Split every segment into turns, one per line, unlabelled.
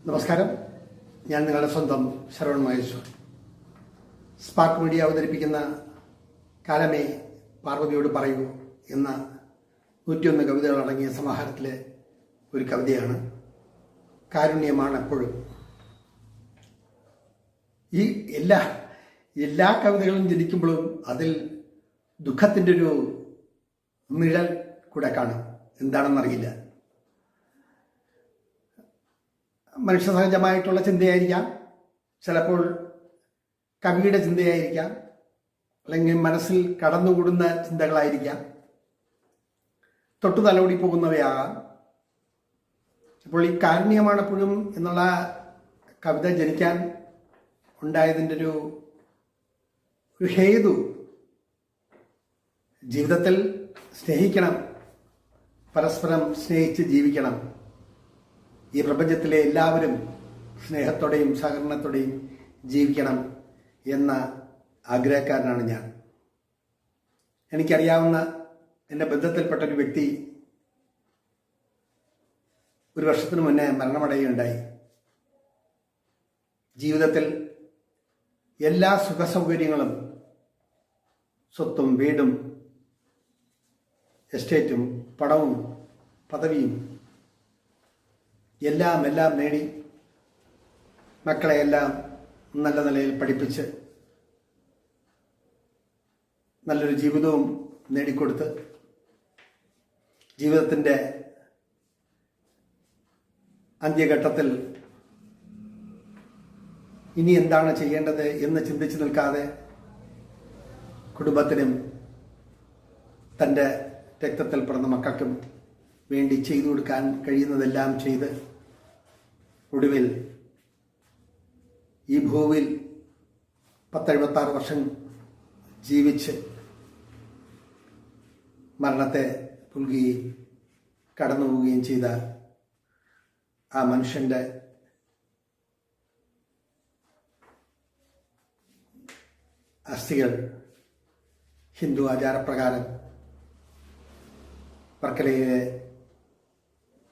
നമസ്കാരം, ഞാൻ നിങ്ങളുടെ സ്വന്തം ശരവൺ മഹേശ്വർ. സ്പാർക്ക് മീഡിയ അവതരിപ്പിക്കുന്ന കാലമേ പാർവതിയോട് പറയൂ എന്ന 101 കവിതകൾ അടങ്ങിയ സമാഹാരത്തിലെ ഒരു കവിതയാണ് കാരുണ്യമാണ് എപ്പോഴും. ഈ എല്ലാ കവിതകളും ജനിക്കുമ്പോഴും അതിൽ ദുഃഖത്തിൻ്റെ ഒരു നിഴൽ കൂടെ കാണും. എന്താണെന്നറിയില്ല. മനുഷ്യ സഹജമായിട്ടുള്ള ചിന്തയായിരിക്കാം, ചിലപ്പോൾ കവിയുടെ ചിന്തയായിരിക്കാം, അല്ലെങ്കിൽ മനസ്സിൽ കടന്നുകൂടുന്ന ചിന്തകളായിരിക്കാം, തൊട്ടു തലോടി പോകുന്നവയാകാം. അപ്പോൾ ഈ കാരുണ്യമാണെപ്പോഴും എന്നുള്ള കവിത ജനിക്കാൻ ഉണ്ടായതിൻ്റെ ഒരു ഹേതു ജീവിതത്തിൽ സ്നേഹിക്കണം, പരസ്പരം സ്നേഹിച്ച് ജീവിക്കണം. ഈ പ്രപഞ്ചത്തിലെ എല്ലാവരും സ്നേഹത്തോടെയും സഹകരണത്തോടെയും ജീവിക്കണം എന്ന ആഗ്രഹക്കാരനാണ് ഞാൻ. എനിക്കറിയാവുന്ന എൻ്റെ ബന്ധത്തിൽപ്പെട്ടൊരു വ്യക്തി ഒരു വർഷത്തിന് മുന്നേ മരണമടയുകയുണ്ടായി. ജീവിതത്തിൽ എല്ലാ സുഖസൗകര്യങ്ങളും, സ്വത്തും വീടും എസ്റ്റേറ്റും പണവും പദവിയും എല്ലാം നേടി, മക്കളെയെല്ലാം നല്ല നിലയിൽ പഠിപ്പിച്ച് നല്ലൊരു ജീവിതവും നേടിക്കൊടുത്ത് ജീവിതത്തിൻ്റെ അന്ത്യഘട്ടത്തിൽ ഇനി എന്താണ് ചെയ്യേണ്ടത് എന്ന് ചിന്തിച്ചു നിൽക്കാതെ കുടുംബത്തിനും തൻ്റെ രക്തത്തിൽ പിറന്ന മക്കൾക്കും വേണ്ടി ചെയ്തു കൊടുക്കാൻ കഴിയുന്നതെല്ലാം ചെയ്ത് ഒടുവിൽ ഈ ഭൂവിൽ 10-76 വർഷം ജീവിച്ച് മരണത്തെ പുൽകുകയും കടന്നു പോവുകയും ചെയ്ത ആ മനുഷ്യൻ്റെ അസ്ഥികൾ ഹിന്ദു ആചാരപ്രകാരം വർക്കലയിലെ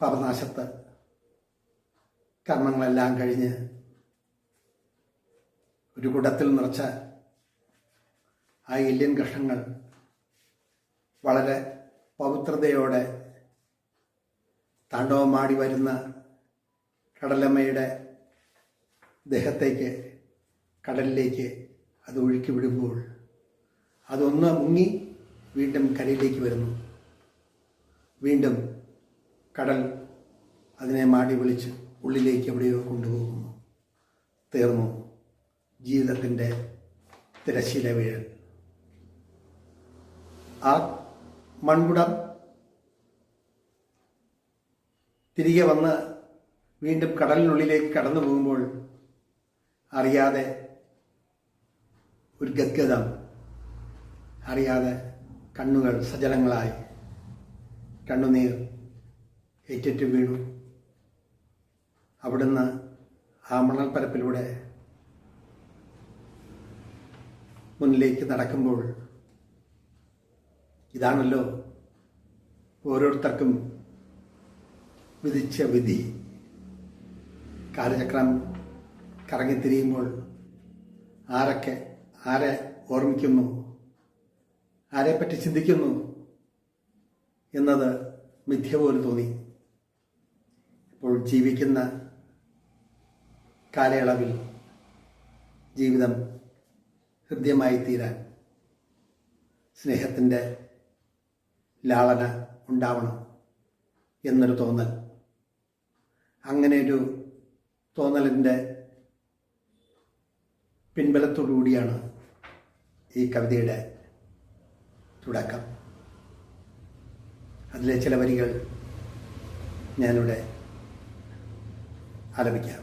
പാപനാശത്ത് കർമ്മങ്ങളെല്ലാം കഴിഞ്ഞ് ഒരു കുടത്തിൽ നിറച്ച ആ എല്ലിൻ കഷ്ണങ്ങൾ വളരെ പവിത്രതയോടെ താണ്ഡവമാടി വരുന്ന കടലമ്മയുടെ ദേഹത്തേക്ക്, കടലിലേക്ക് അത് ഒഴുക്കി വിടുമ്പോൾ അതൊന്ന് മുങ്ങി വീണ്ടും കരയിലേക്ക് വരുന്നു. വീണ്ടും കടൽ അതിനെ മാടി വിളിച്ച് ഉള്ളിലേക്ക് എവിടെയോ കൊണ്ടുപോകുന്നു. തീർന്നു ജീവിതത്തിൻ്റെ തിരശ്ശീല വീഴൽ. ആ മൺകുടം തിരികെ വന്ന് വീണ്ടും കടലിനുള്ളിലേക്ക് കടന്നു പോകുമ്പോൾ അറിയാതെ ഒരു ഗദ്ഗതം, അറിയാതെ കണ്ണുകൾ സജലങ്ങളായി, കണ്ണുനീർ ഏറ്റിട്ട് വീണു. അവിടുന്ന് ആ മണൽപ്പരപ്പിലൂടെ മുന്നിലേക്ക് നടക്കുമ്പോൾ ഇതാണല്ലോ ഓരോരുത്തർക്കും വിധിച്ച വിധി. കാലചക്രം കറങ്ങിത്തിരിയുമ്പോൾ ആരെ ഓർമ്മിക്കുന്നു, ആരെപ്പറ്റി ചിന്തിക്കുന്നു എന്നത് മിഥ്യ പോലെ തോന്നി. ഇപ്പോൾ ജീവിക്കുന്ന കാലയളവിൽ ജീവിതം ഹൃദ്യമായി തീരാൻ സ്നേഹത്തിൻ്റെ ലാളന ഉണ്ടാവണം എന്നൊരു തോന്നൽ. അങ്ങനെയൊരു തോന്നലിൻ്റെ പിൻബലത്തോടുകൂടിയാണ് ഈ കവിതയുടെ തുടക്കം. അതിലെ ചില വരികൾ ഞാനിവിടെ ആലപിക്കാം.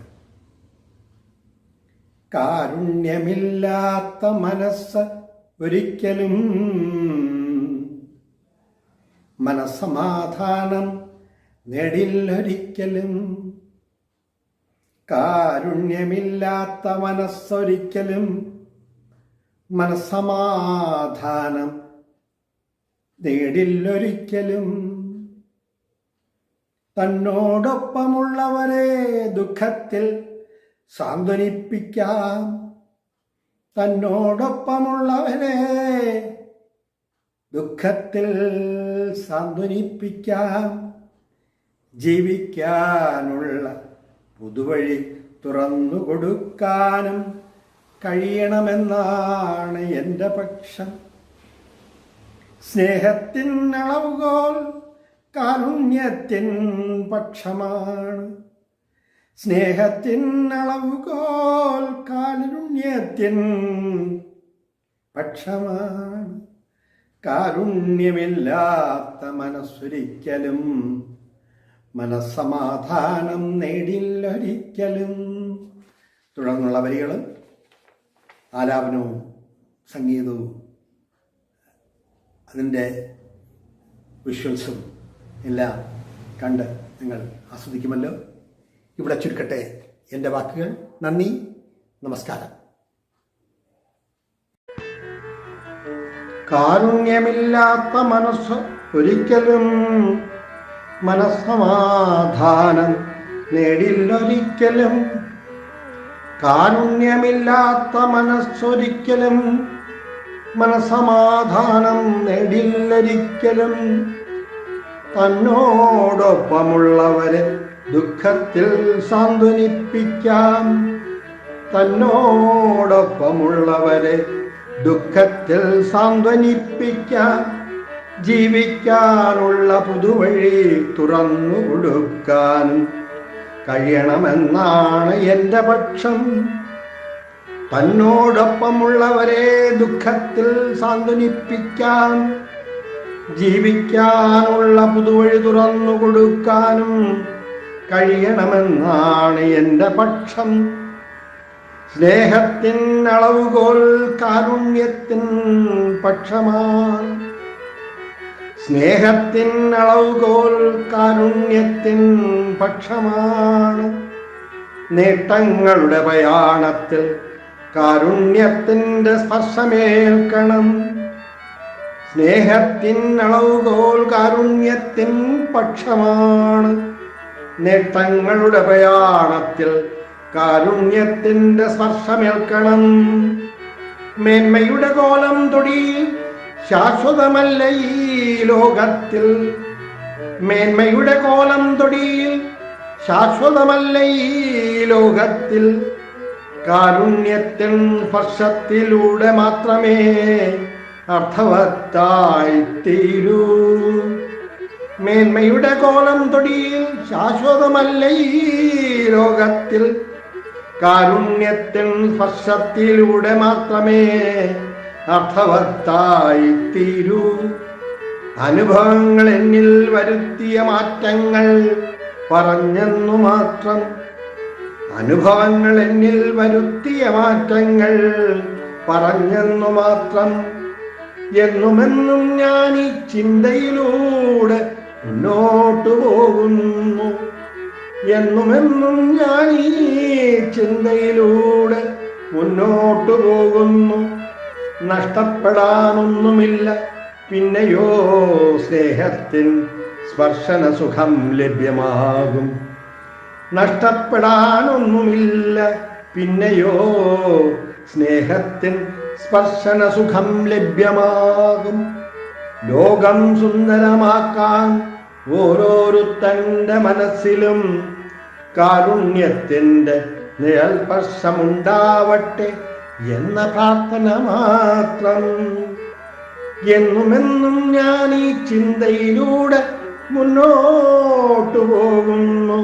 കാരുണ്യമില്ലാത്ത മനസ്സ് ഒരിക്കലും മനസ്സമാധാനം നേടില്ലൊരിക്കലും. കാരുണ്യമില്ലാത്ത മനസ്സൊരിക്കലും മനസ്സമാധാനം നേടില്ലൊരിക്കലും. തന്നോടൊപ്പമുള്ളവരെ ദുഃഖത്തിൽ സാന്ത്വനിപ്പിക്കാം. തന്നോടൊപ്പമുള്ളവരെ ദുഃഖത്തിൽ സാന്ത്വനിപ്പിക്കാം. ജീവിക്കാനുള്ള പുതുവഴി തുറന്നു കൊടുക്കാനും കഴിയണമെന്നാണ് എൻ്റെ പക്ഷം. സ്നേഹത്തിൻ അളവുകോൽ കാരുണ്യത്തിൻ പക്ഷമാണ്. സ്നേഹത്തിൻ അളവുകോൽ കാരുണ്യത്തിൻ പക്ഷമാണ്. കാരുണ്യമില്ലാത്ത മനസ്സൊരിക്കലും മനസ്സമാധാനം നേടില്ലൊരിക്കലും. തുടർന്നുള്ള വരികൾ ആലാപനവും സംഗീതവും അതിൻ്റെ വിഷ്വൽസും എല്ലാം കണ്ട് നിങ്ങൾ ആസ്വദിക്കുമല്ലോ. ഇവിടെ ചുരുക്കട്ടെ എൻ്റെ വാക്കുകൾ. നന്ദി, നമസ്കാരം. കാരുണ്യമില്ലാത്ത മനസ്സ് ഒരിക്കലും മനസ്സമാധാനം നേടില്ലൊരിക്കലും. കാരുണ്യമില്ലാത്ത മനസ്സൊരിക്കലും മനസ്സമാധാനം നേടില്ലൊരിക്കലും. തന്നോടൊപ്പമുള്ളവരെ ദുഃഖത്തിൽ സാന്ത്വനിപ്പിക്കാം. തന്നോടൊപ്പമുള്ളവരെ ദുഃഖത്തിൽ സാന്ത്വനിപ്പിക്കാം. ജീവിക്കാനുള്ള പുതുവഴി തുറന്നു കൊടുക്കാനും കഴിയണമെന്നാണ് എൻ്റെ പക്ഷം. തന്നോടൊപ്പമുള്ളവരെ ദുഃഖത്തിൽ സാന്ത്വനിപ്പിക്കാൻ, ജീവിക്കാനുള്ള പുതുവഴി തുറന്നു കൊടുക്കാനും കഴിയണമെന്നാണ് എൻ്റെ പക്ഷം. സ്നേഹത്തിൻ അളവുകോൽ കാരുണ്യത്തിൻ പക്ഷമാണ്. സ്നേഹത്തിൻ അളവുകോൽ കാരുണ്യത്തിൻ പക്ഷമാണ്. നേട്ടങ്ങളുടെ പ്രയാണത്തിൽ കാരുണ്യത്തിൻ്റെ സ്പർശമേൽക്കണം. സ്നേഹത്തിൻ അളവുകോൽ കാരുണ്യത്തിൻ പക്ഷമാണ്. നേട്ടങ്ങളുടെ പ്രയാണത്തിൽ കാരുണ്യത്തിൻ്റെ സ്പർശമേൽക്കണം. മേന്മയുടെ കോലം തൊടി ശാശ്വതമല്ല ഈ ലോകത്തിൽ. മേന്മയുടെ കോലം തൊടിയിൽ ശാശ്വതമല്ല ഈ ലോകത്തിൽ. കാരുണ്യത്തിൻ സ്പർശത്തിലൂടെ മാത്രമേ അർത്ഥവത്തായി തീരൂ. മേന്മയുടെ കോലം തൊടിയിൽ ശാശ്വതമല്ല ഈ ലോകത്തിൽ. കാരുണ്യത്തിൻ സ്പർശത്തിലൂടെ മാത്രമേ അർത്ഥവത്തായി തീരൂ. അനുഭവങ്ങൾ എന്നിൽ വരുത്തിയ മാറ്റങ്ങൾ പറഞ്ഞെന്നു മാത്രം. അനുഭവങ്ങൾ എന്നിൽ വരുത്തിയ മാറ്റങ്ങൾ പറഞ്ഞെന്നു മാത്രം. എന്നുമെന്നും ഞാൻ ഈ ചിന്തയിലൂടെ മുന്നോട്ടു പോകുന്നു. എന്നുമെന്നും ഞാൻ ഈ ചിന്തയിലൂടെ മുന്നോട്ടു പോകുന്നു. നഷ്ടപ്പെടാനൊന്നുമില്ല പിന്നെയോ സ്നേഹത്തിൻ സ്പർശന സുഖം ലഭ്യമാകും. നഷ്ടപ്പെടാനൊന്നുമില്ല പിന്നെയോ സ്നേഹത്തിൻ സ്പർശന സുഖം ലഭ്യമാകും. ലോകം സുന്ദരമാക്കാൻ ഓരോരുത്തന്റെ മനസ്സിലും കാരുണ്യത്തിൻ്റെ നിഴൽസ്പർശമുണ്ടാവട്ടെ എന്ന പ്രാർത്ഥന മാത്രം. എന്നുമെന്നും ഞാൻ ഈ ചിന്തയിലൂടെ മുന്നോട്ടു പോകുന്നു.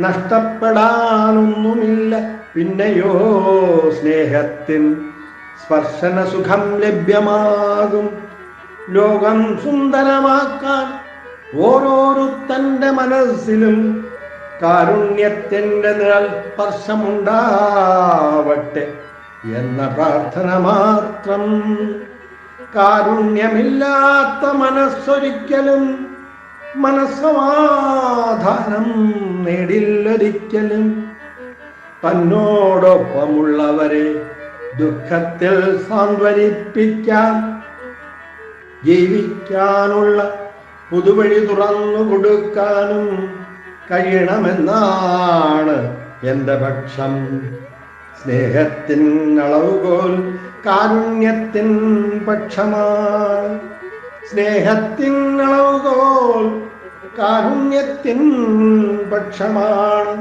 നഷ്ടപ്പെടാനൊന്നുമില്ല പിന്നെയോ സ്നേഹത്തിൻ സ്പർശന സുഖം ലഭ്യമാകും. ലോകം സുന്ദരമാക്കാൻ ഓരോരുത്തന്റെ മനസ്സിലും കാരുണ്യത്തിൻ്റെ നിഴൽസ്പർശമുണ്ടാവട്ടെ എന്ന പ്രാർത്ഥന മാത്രം. കാരുണ്യമില്ലാത്ത മനസ്സൊരിക്കലും മനസ്സമാധാനം നേടില്ലൊരിക്കലും. തന്നോടൊപ്പമുള്ളവരെ ദുഃഖത്തിൽ സാന്ത്വനിപ്പിക്കാൻ, ജീവിക്കാനുള്ള പുതുവഴി തുറന്നു കൊടുക്കാനും കഴിയണമെന്നാണ് എൻ്റെ പക്ഷം. സ്നേഹത്തിൻ അളവുകോൽ കാരുണ്യത്തിൻ പക്ഷമാണ്. സ്നേഹത്തിൻ അളവുകോൽ കാരുണ്യത്തിൻ പക്ഷമാണ്.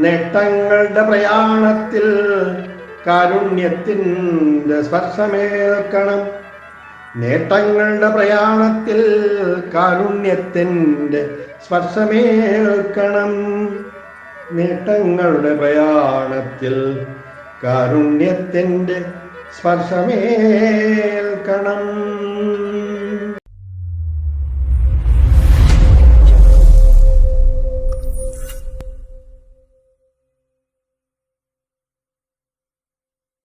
നേട്ടങ്ങളുടെ പ്രയാണത്തിൽ കാരുണ്യത്തിൻ്റെ സ്പർശമേൽക്കണം. നേട്ടങ്ങളുടെ പ്രയാണത്തിൽ കാരുണ്യത്തിൻ്റെ സ്പർശമേൽക്കണം. നേട്ടങ്ങളുടെ പ്രയാണത്തിൽ കാരുണ്യത്തിൻ്റെ സ്പർശമേൽക്കണം.